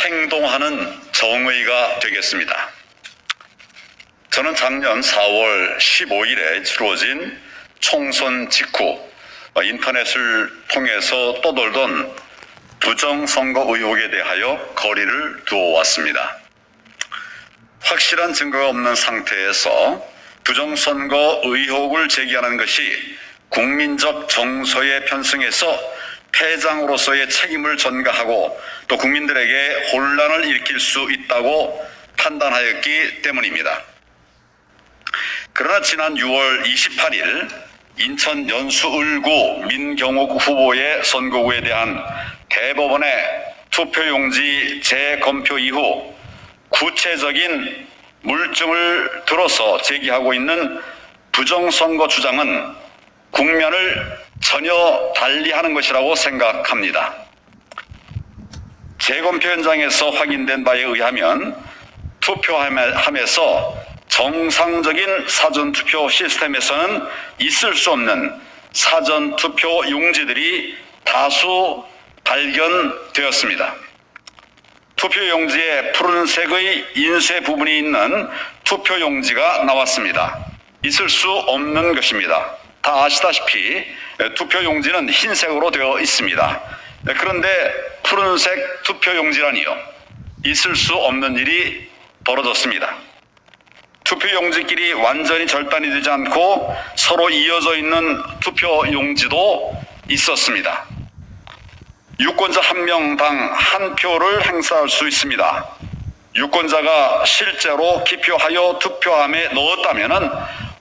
행동하는 정의가 되겠습니다. 저는 작년 4월 15일에 치루어진 총선 직후 인터넷을 통해서 떠돌던 부정선거 의혹에 대하여 거리를 두어왔습니다. 확실한 증거가 없는 상태에서 부정선거 의혹을 제기하는 것이 국민적 정서에 편승해서 패장으로서의 책임을 전가하고 또 국민들에게 혼란을 일으킬 수 있다고 판단하였기 때문입니다. 그러나 지난 6월 28일 인천 연수을구 민경욱 후보의 선거구에 대한 대법원의 투표용지 재검표 이후 구체적인 물증을 들어서 제기하고 있는 부정선거 주장은 국면을 전혀 달리하는 것이라고 생각합니다. 재검표 현장에서 확인된 바에 의하면 투표함에서 정상적인 사전투표 시스템에서는 있을 수 없는 사전투표 용지들이 다수 발견되었습니다. 투표용지에 푸른색의 인쇄 부분이 있는 투표용지가 나왔습니다. 있을 수 없는 것입니다. 다 아시다시피 투표용지는 흰색으로 되어 있습니다. 그런데 푸른색 투표용지라니요. 있을 수 없는 일이 벌어졌습니다. 투표용지끼리 완전히 절단이 되지 않고 서로 이어져 있는 투표용지도 있었습니다. 유권자 한 명당 한 표를 행사할 수 있습니다. 유권자가 실제로 기표하여 투표함에 넣었다면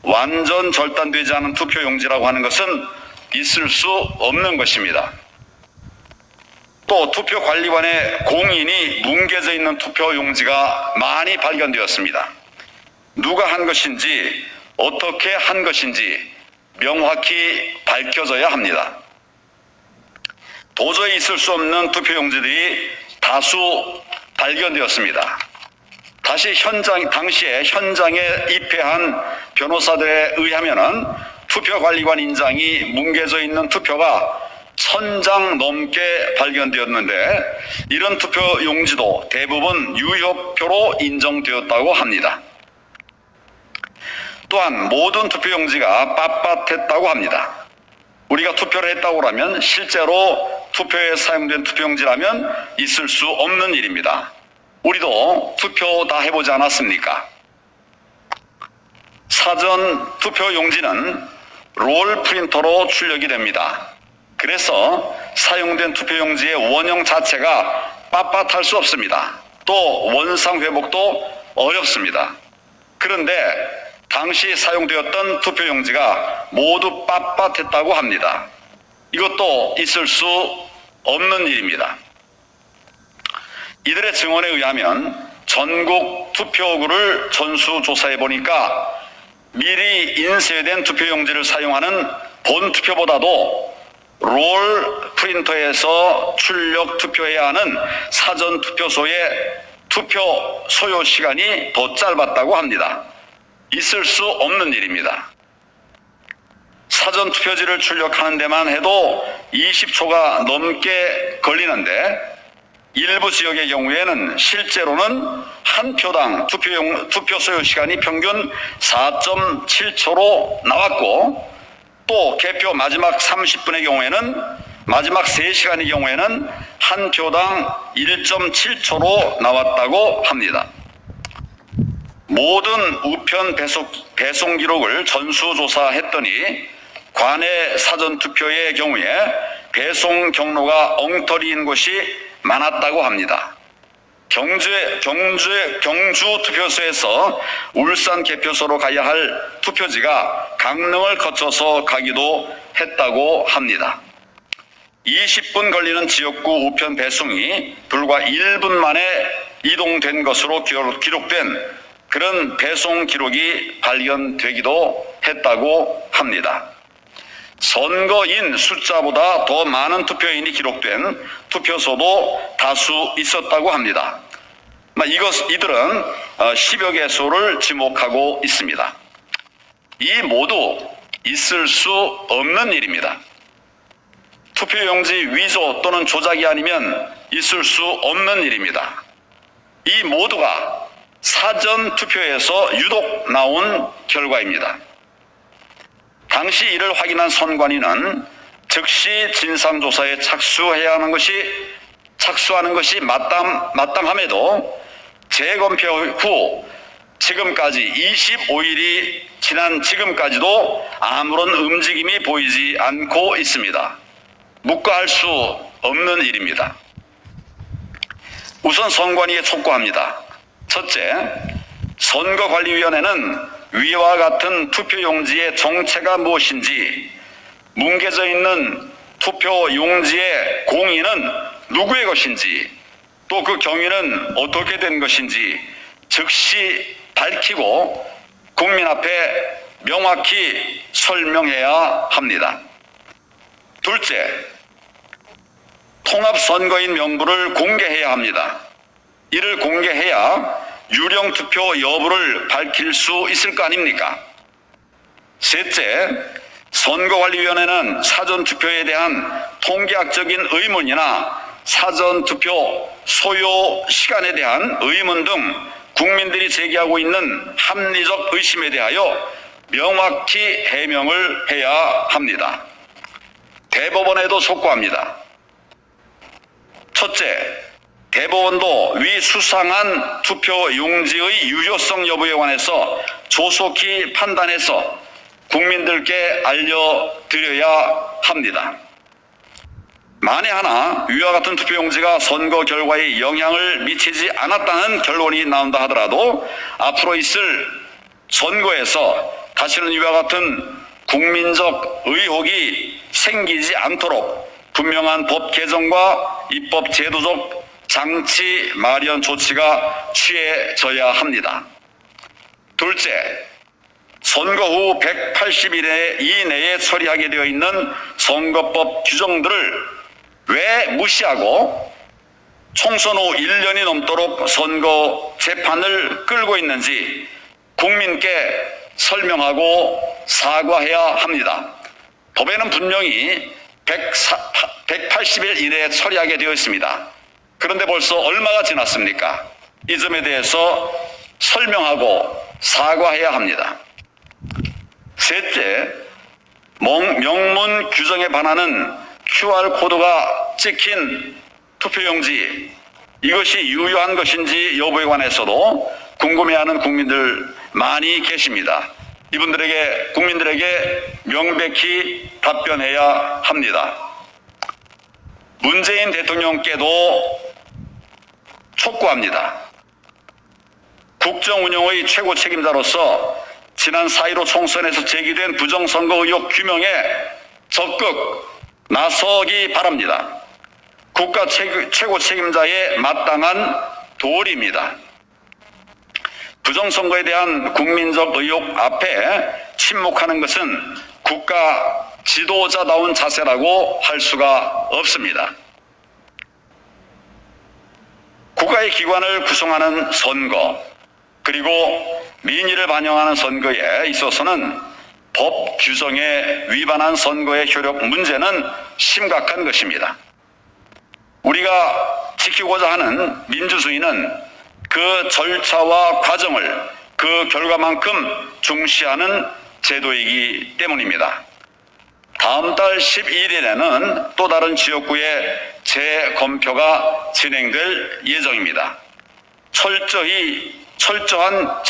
완전 절단되지 않은 투표용지라고 하는 것은 있을 수 없는 것입니다. 또 투표관리관에 공인이 뭉개져 있는 투표용지가 많이 발견되었습니다. 누가 한 것인지 어떻게 한 것인지 명확히 밝혀져야 합니다. 도저히 있을 수 없는 투표용지들이 다수 발견되었습니다. 다시 당시에 현장에 입회한 변호사들에 의하면은 투표관리관 인장이 뭉개져 있는 투표가 1000장 넘게 발견되었는데 이런 투표용지도 대부분 유효표로 인정되었다고 합니다. 또한 모든 투표용지가 빳빳했다고 합니다. 우리가 투표를 했다고 하면 실제로 투표에 사용된 투표용지라면 있을 수 없는 일입니다. 우리도 투표 다 해보지 않았습니까? 사전 투표용지는 롤 프린터로 출력이 됩니다. 그래서 사용된 투표용지의 원형 자체가 빳빳할 수 없습니다. 또 원상 회복도 어렵습니다. 그런데 당시 사용되었던 투표용지가 모두 빳빳했다고 합니다. 이것도 있을 수 없는 일입니다. 이들의 증언에 의하면 전국 투표구를 전수조사해 보니까 미리 인쇄된 투표용지를 사용하는 본 투표보다도 롤 프린터에서 출력 투표해야 하는 사전 투표소의 투표 소요 시간이 더 짧았다고 합니다. 있을 수 없는 일입니다. 사전 투표지를 출력하는 데만 해도 20초가 넘게 걸리는데 일부 지역의 경우에는 실제로는 한 표당 투표 소요 시간이 평균 4.7초로 나왔고 또 개표 마지막 30분의 경우에는 마지막 3시간의 경우에는 한 표당 1.7초로 나왔다고 합니다. 모든 우편 배송 기록을 전수조사했더니 관내 사전투표의 경우에 배송 경로가 엉터리인 곳이 많았다고 합니다. 경주 투표소에서 울산 개표소로 가야 할 투표지가 강릉을 거쳐서 가기도 했다고 합니다. 20분 걸리는 지역구 우편 배송이 불과 1분 만에 이동된 것으로 기록된 그런 배송 기록이 발견되기도 했다고 합니다. 선거인 숫자보다 더 많은 투표인이 기록된 투표소도 다수 있었다고 합니다. 이들은 10여 개소를 지목하고 있습니다. 이 모두 있을 수 없는 일입니다. 투표용지 위조 또는 조작이 아니면 있을 수 없는 일입니다. 이 모두가 사전 투표에서 유독 나온 결과입니다. 당시 이를 확인한 선관위는 즉시 진상조사에 착수하는 것이 마땅함에도 재검표 후 지금까지 25일이 지난 지금까지도 아무런 움직임이 보이지 않고 있습니다. 묵과할 수 없는 일입니다. 우선 선관위에 촉구합니다. 첫째, 선거관리위원회는 위와 같은 투표용지의 정체가 무엇인지, 뭉개져 있는 투표용지의 공인은 누구의 것인지, 또 그 경위는 어떻게 된 것인지 즉시 밝히고 국민 앞에 명확히 설명해야 합니다. 둘째, 통합선거인 명부를 공개해야 합니다. 이를 공개해야 유령투표 여부를 밝힐 수 있을 거 아닙니까? 셋째, 선거관리위원회는 사전투표에 대한 통계학적인 의문이나 사전투표 소요 시간에 대한 의문 등 국민들이 제기하고 있는 합리적 의심에 대하여 명확히 해명을 해야 합니다. 대법원에도 촉구합니다. 첫째, 대법원도 위 수상한 투표용지의 유효성 여부에 관해서 조속히 판단해서 국민들께 알려드려야 합니다. 만에 하나 위와 같은 투표용지가 선거 결과에 영향을 미치지 않았다는 결론이 나온다 하더라도 앞으로 있을 선거에서 다시는 위와 같은 국민적 의혹이 생기지 않도록 분명한 법 개정과 입법 제도적 장치 마련 조치가 취해져야 합니다. 둘째, 선거 후 180일 이내에 처리하게 되어 있는 선거법 규정들을 왜 무시하고 총선 후 1년이 넘도록 선거 재판을 끌고 있는지 국민께 설명하고 사과해야 합니다. 법에는 분명히 180일 이내에 처리하게 되어 있습니다. 그런데 벌써 얼마가 지났습니까? 이 점에 대해서 설명하고 사과해야 합니다. 셋째, 명문 규정에 반하는 QR코드가 찍힌 투표용지, 이것이 유효한 것인지 여부에 관해서도 궁금해하는 국민들 많이 계십니다. 국민들에게 명백히 답변해야 합니다. 문재인 대통령께도 촉구합니다. 국정운영의 최고 책임자로서 지난 4.15 총선에서 제기된 부정선거 의혹 규명에 적극 나서기 바랍니다. 국가 최고 책임자의 마땅한 도리입니다. 부정선거에 대한 국민적 의혹 앞에 침묵하는 것은 국가 지도자다운 자세라고 할 수가 없습니다. 국가의 기관을 구성하는 선거, 그리고 민의를 반영하는 선거에 있어서는 법 규정에 위반한 선거의 효력 문제는 심각한 것입니다. 우리가 지키고자 하는 민주주의는 그 절차와 과정을 그 결과만큼 중시하는 제도이기 때문입니다. 다음 달 11일에는 또 다른 지역구의 재검표가 진행될 예정입니다. 철저한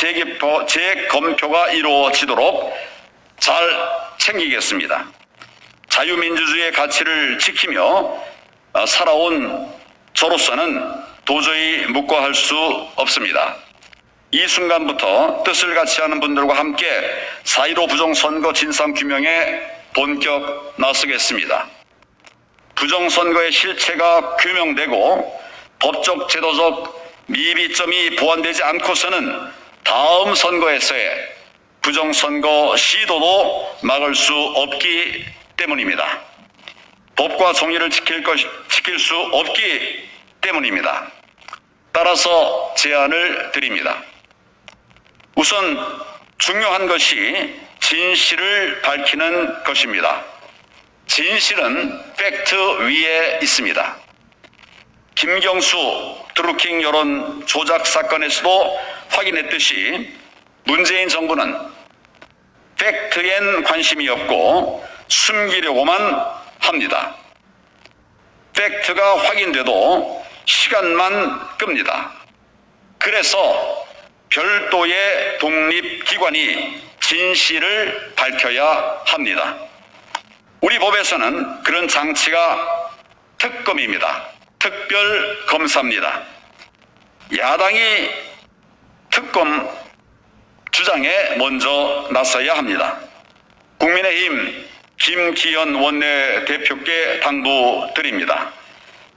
재검표가 이루어지도록 잘 챙기겠습니다. 자유민주주의의 가치를 지키며 살아온 저로서는 도저히 묵과할 수 없습니다. 이 순간부터 뜻을 같이 하는 분들과 함께 4.15 부정선거 진상규명에 본격 나서겠습니다. 부정선거의 실체가 규명되고 법적 제도적 미비점이 보완되지 않고서는 다음 선거에서의 부정선거 시도도 막을 수 없기 때문입니다. 법과 정의를 지킬 수 없기 때문입니다. 따라서 제안을 드립니다. 우선 중요한 것이 진실을 밝히는 것입니다. 진실은 팩트 위에 있습니다. 김경수 드루킹 여론 조작 사건에서도 확인했듯이 문재인 정부는 팩트엔 관심이 없고 숨기려고만 합니다. 팩트가 확인돼도 시간만 끕니다. 그래서 별도의 독립기관이 진실을 밝혀야 합니다. 우리 법에서는 그런 장치가 특검입니다. 특별검사입니다. 야당이 특검 주장에 먼저 나서야 합니다. 국민의힘 김기현 원내대표께 당부드립니다.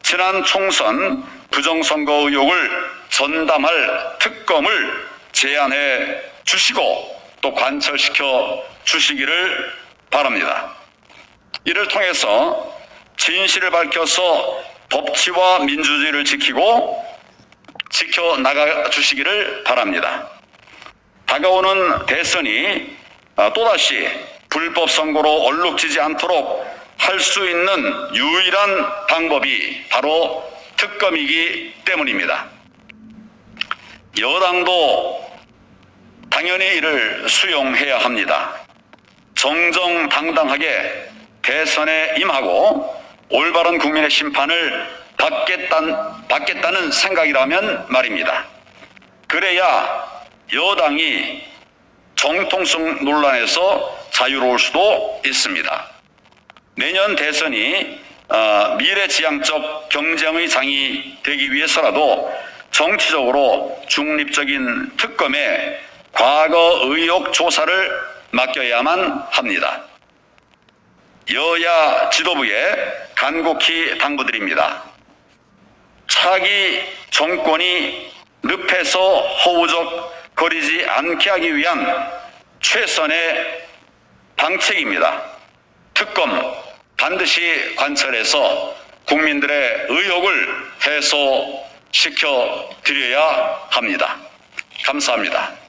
지난 총선 부정선거 의혹을 전담할 특검을 제안해 주시고 또 관철시켜 주시기를 바랍니다. 이를 통해서 진실을 밝혀서 법치와 민주주의를 지켜나가 주시기를 바랍니다. 다가오는 대선이 또다시 불법 선거로 얼룩지지 않도록 할 수 있는 유일한 방법이 바로 특검이기 때문입니다. 여당도 당연히 이를 수용해야 합니다. 정정당당하게 대선에 임하고 올바른 국민의 심판을 받겠다는 생각이라면 말입니다. 그래야 여당이 정통성 논란에서 자유로울 수도 있습니다. 내년 대선이 미래지향적 경쟁의 장이 되기 위해서라도 정치적으로 중립적인 특검에 과거 의혹 조사를 맡겨야만 합니다. 여야 지도부에 간곡히 당부드립니다. 차기 정권이 늪에서 허우적거리지 않게 하기 위한 최선의 방책입니다. 특검 반드시 관철해서 국민들의 의혹을 해소시켜 드려야 합니다. 감사합니다.